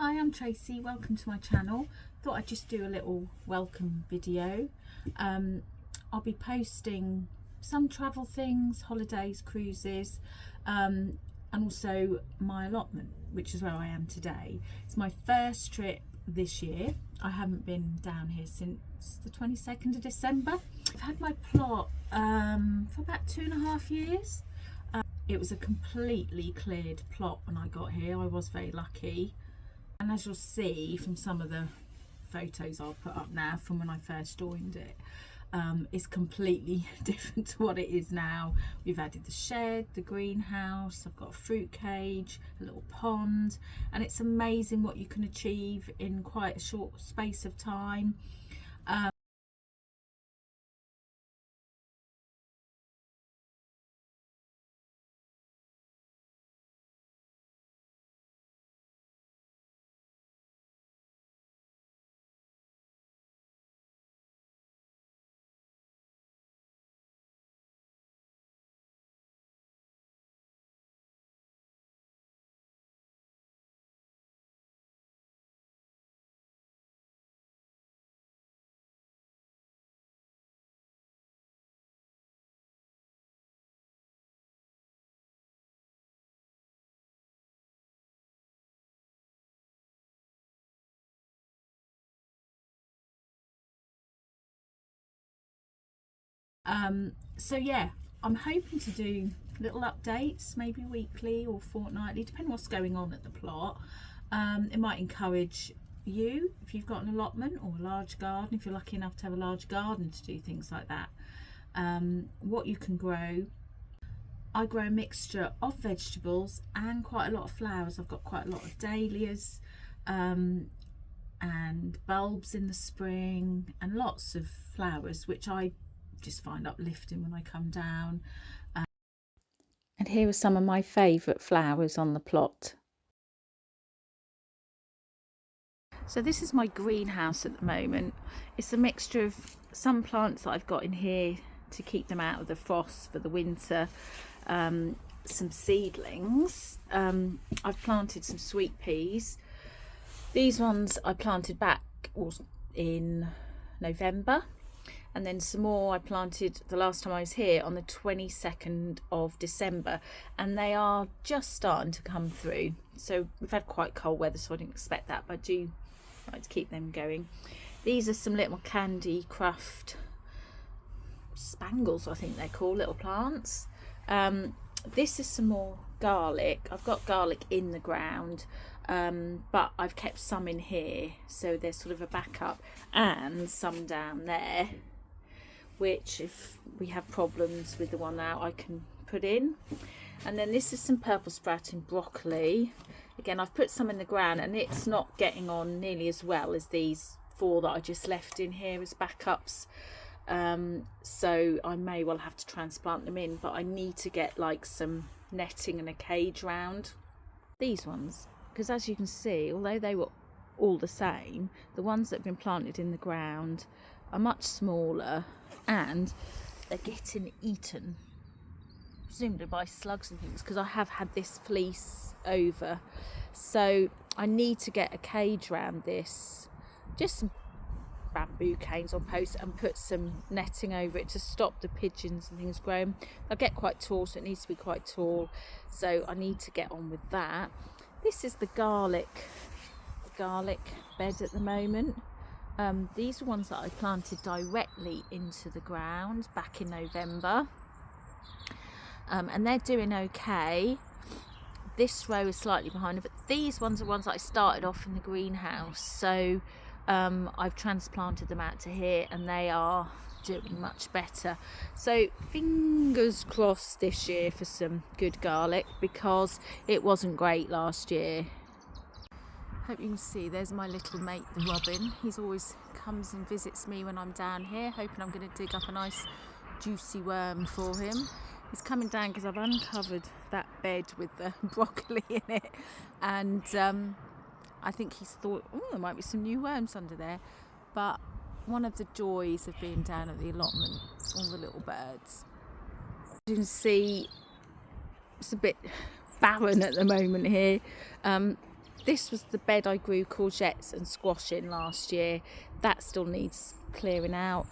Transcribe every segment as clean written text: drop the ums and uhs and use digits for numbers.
Hi, I'm Tracy. Welcome to my channel. Thought I'd just do a little welcome video. I'll be posting some travel things, holidays, cruises, and also my allotment, which is where I am today. It's my first trip this year. I haven't been down here since the 22nd of December. I've had my plot for about 2.5 years. It was a completely cleared plot when I got here. I was very lucky. And as you'll see from some of the photos I'll put up now from when I first joined it, it's completely different to what it is now. We've added the shed, the greenhouse, I've got a fruit cage, a little pond, and it's amazing what you can achieve in quite a short space of time. So yeah, I'm hoping to do little updates, maybe weekly or fortnightly, depending what's going on at the plot. It might encourage you, if you've got an allotment or a large garden, if you're lucky enough to have a large garden, to do things like that. What you can grow. I grow a mixture of vegetables and quite a lot of flowers. I've got quite a lot of dahlias and bulbs in the spring and lots of flowers, which I just find uplifting when I come down. And here are some of my favourite flowers on the plot. So this is my greenhouse at the moment. It's a mixture of some plants that I've got in here to keep them out of the frost for the winter, some seedlings. I've planted some sweet peas. These ones I planted back in November, and then some more I planted the last time I was here on the 22nd of December, and they are just starting to come through. So we've had quite cold weather, so I didn't expect that, but I do like to keep them going. These are some little candy craft spangles, I think they're called, little plants. This is some more garlic. I've got garlic in the ground, but I've kept some in here, so there's sort of a backup, and some down there, which if we have problems with the one out, I can put in. And then this is some purple sprouting broccoli. Again, I've put some in the ground, and it's not getting on nearly as well as these 4 that I just left in here as backups. So I may well have to transplant them in, but I need to get like some netting and a cage round these ones, because as you can see, although they were all the same, the ones that have been planted in the ground are much smaller and they're getting eaten, presumably by slugs and things, because I have had this fleece over. So I need to get a cage round this, just some bamboo canes on posts, and put some netting over it to stop the pigeons and things growing. They'll get quite tall, so it needs to be quite tall, so I need to get on with that. This is the garlic bed at the moment. These are ones that I planted directly into the ground back in November, and they're doing okay. This row is slightly behind, but these ones are ones that I started off in the greenhouse, so I've transplanted them out to here, and they are doing much better. So fingers crossed this year for some good garlic, because it wasn't great last year. Hope you can see there's my little mate, the robin. He's always comes and visits me when I'm down here, hoping I'm going to dig up a nice juicy worm for him. He's coming down because I've uncovered that bed with the broccoli in it, and I think he's thought, oh, there might be some new worms under there. But one of the joys of being down at the allotment, all the little birds. You can see it's a bit barren at the moment here. this was the bed I grew courgettes and squash in last year. That still needs clearing out.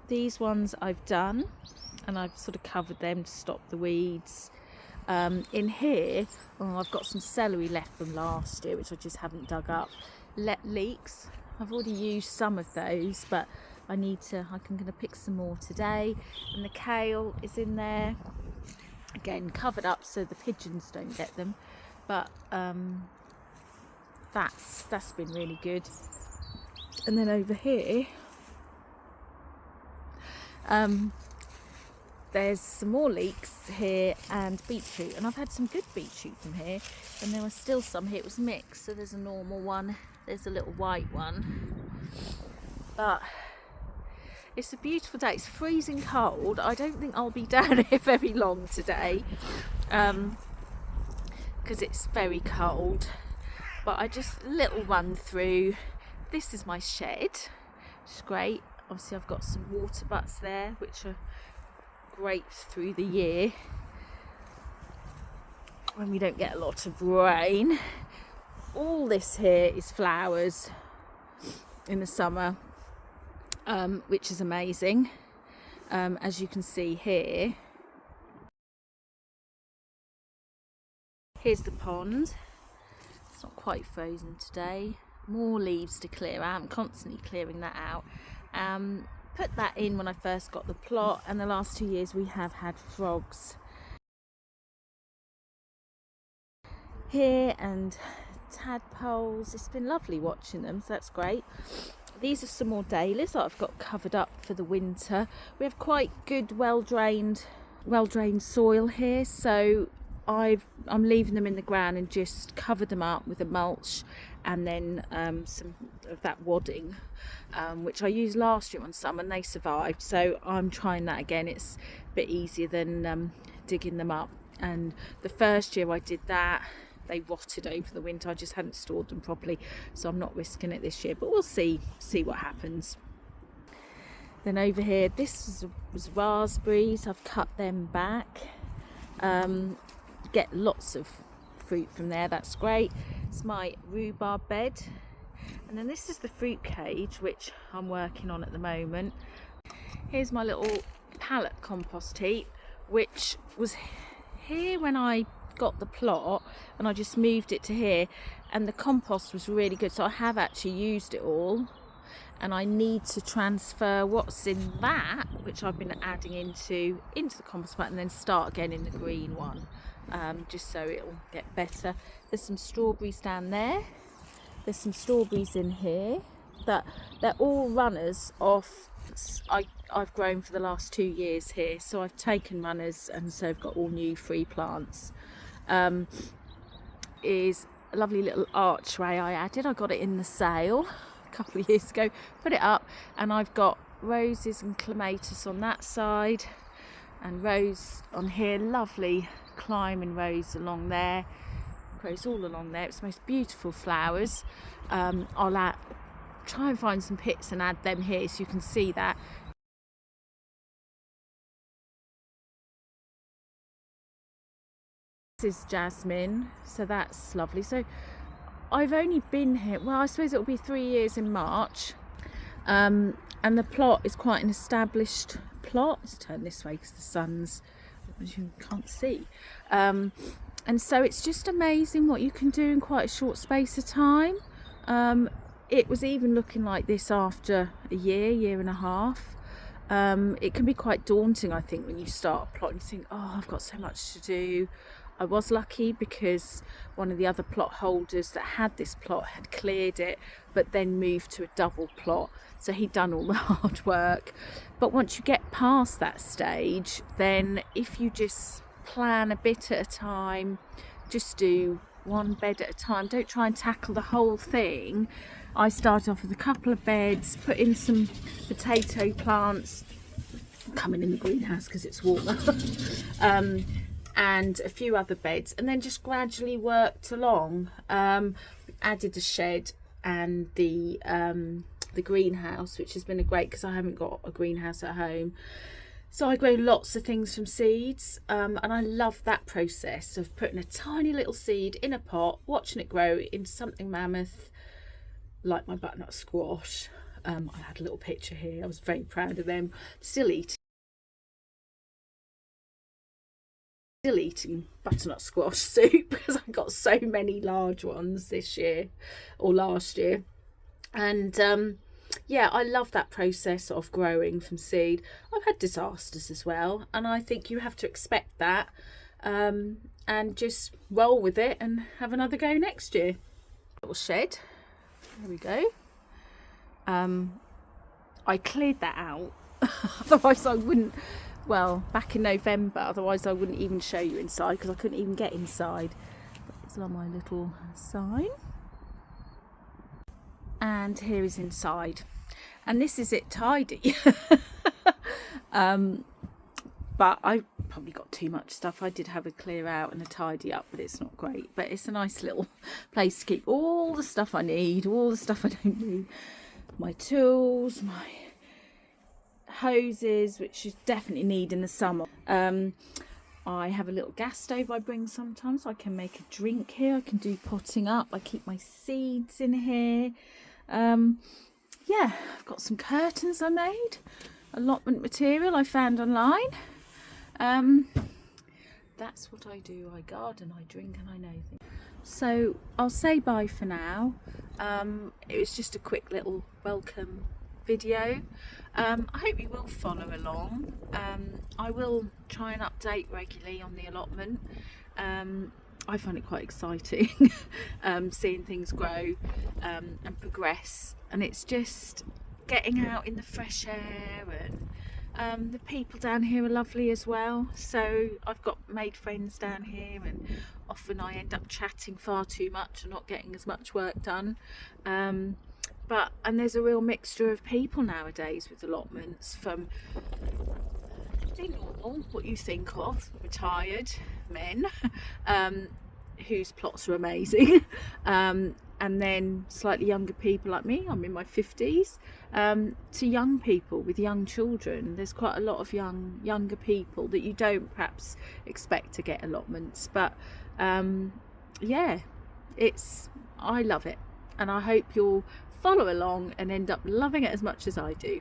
These ones I've done, and I've sort of covered them to stop the weeds. In here, I've got some celery left from last year, which I just haven't dug up. Leeks, I've already used some of those, but I'm going to pick some more today. And the kale is in there, again covered up so the pigeons don't get them, but that's been really good. And then over here, there's some more leeks here and beetroot, and I've had some good beetroot from here, and there were still some here. It was mixed, so there's a normal one, there's a little white one, but it's a beautiful day. It's freezing cold. I don't think I'll be down here very long today, because it's very cold. But I just little run through. This is my shed, which is great. Obviously I've got some water butts there, which are great through the year when we don't get a lot of rain. All this here is flowers in the summer, which is amazing. As you can see here, here's the pond. It's not quite frozen today. More leaves to clear out. I'm constantly clearing that out. Put that in when I first got the plot, and the last 2 years we have had frogs here and tadpoles. It's been lovely watching them, so that's great. These are some more dahlias that I've got covered up for the winter. We have quite good well-drained soil here, so I'm leaving them in the ground and just cover them up with a mulch, and then some of that wadding, which I used last year on some, and they survived, so I'm trying that again. It's a bit easier than digging them up, and the first year I did that, they rotted over the winter. I just hadn't stored them properly, so I'm not risking it this year, but we'll see what happens. Then over here, this was raspberries. I've cut them back. Get lots of fruit from there, that's great. It's my rhubarb bed, and then this is the fruit cage, which I'm working on at the moment. Here's my little pallet compost heap, which was here when I got the plot, and I just moved it to here, and the compost was really good, so I have actually used it all, and I need to transfer what's in that, which I've been adding into the compost plant, and then start again in the green one, just so it'll get better. There's some strawberries down there, there's some strawberries in here, that they're all runners off I've grown for the last 2 years here, so I've taken runners, and so I've got all new free plants. Is a lovely little archway I added. I got it in the sale a couple of years ago, put it up, and I've got roses and clematis on that side, and rose on here, lovely climbing rose along there, grows all along there. It's the most beautiful flowers. I'll try and find some pits and add them here so you can see that. This is jasmine, so that's lovely. So I've only been here, well, I suppose it'll be 3 years in March, and the plot is quite an established plot. Let's turn this way because the sun's, as you can't see, and so it's just amazing what you can do in quite a short space of time. It was even looking like this after a year and a half. It can be quite daunting, I think, when you start a plot and you think, oh, I've got so much to do. I was lucky because one of the other plot holders that had this plot had cleared it, but then moved to a double plot, so he'd done all the hard work. But once you get past that stage, then if you just plan a bit at a time, just do one bed at a time, don't try and tackle the whole thing. I started off with a couple of beds, put in some potato plants, coming in the greenhouse because it's warmer, and a few other beds, and then just gradually worked along. Added the shed and the greenhouse, which has been great because I haven't got a greenhouse at home. So I grow lots of things from seeds, and I love that process of putting a tiny little seed in a pot, watching it grow into something mammoth, like my butternut squash. I had a little picture here. I was very proud of them. Still eating butternut squash soup because I got so many large ones this year or last year. And yeah, I love that process of growing from seed. I've had disasters as well, and I think you have to expect that, and just roll with it and have another go next year. Little shed, there we go. I cleared that out, otherwise I wouldn't, well, back in November, otherwise I wouldn't even show you inside because I couldn't even get inside. But it's on my little sign. And here is inside, and this is it tidy. But I probably got too much stuff. I did have a clear out and a tidy up, but it's not great. But it's a nice little place to keep all the stuff I need, all the stuff I don't need, my tools, my hoses, which you definitely need in the summer. I have a little gas stove I bring sometimes, so I can make a drink here. I can do potting up. I keep my seeds in here. Yeah, I've got some curtains I made, allotment material I found online. That's what I do. I garden, I drink, and I know things. So I'll say bye for now. It was just a quick little welcome video. I hope you will follow along. I will try and update regularly on the allotment. I find it quite exciting seeing things grow and progress, and it's just getting out in the fresh air, and the people down here are lovely as well. So I've made friends down here, and often I end up chatting far too much and not getting as much work done. And there's a real mixture of people nowadays with allotments, from pretty normal, what you think of, retired men whose plots are amazing, and then slightly younger people like me, I'm in my 50s, to young people with young children. There's quite a lot of younger people that you don't perhaps expect to get allotments, but yeah, I love it, and I hope you'll follow along and end up loving it as much as I do.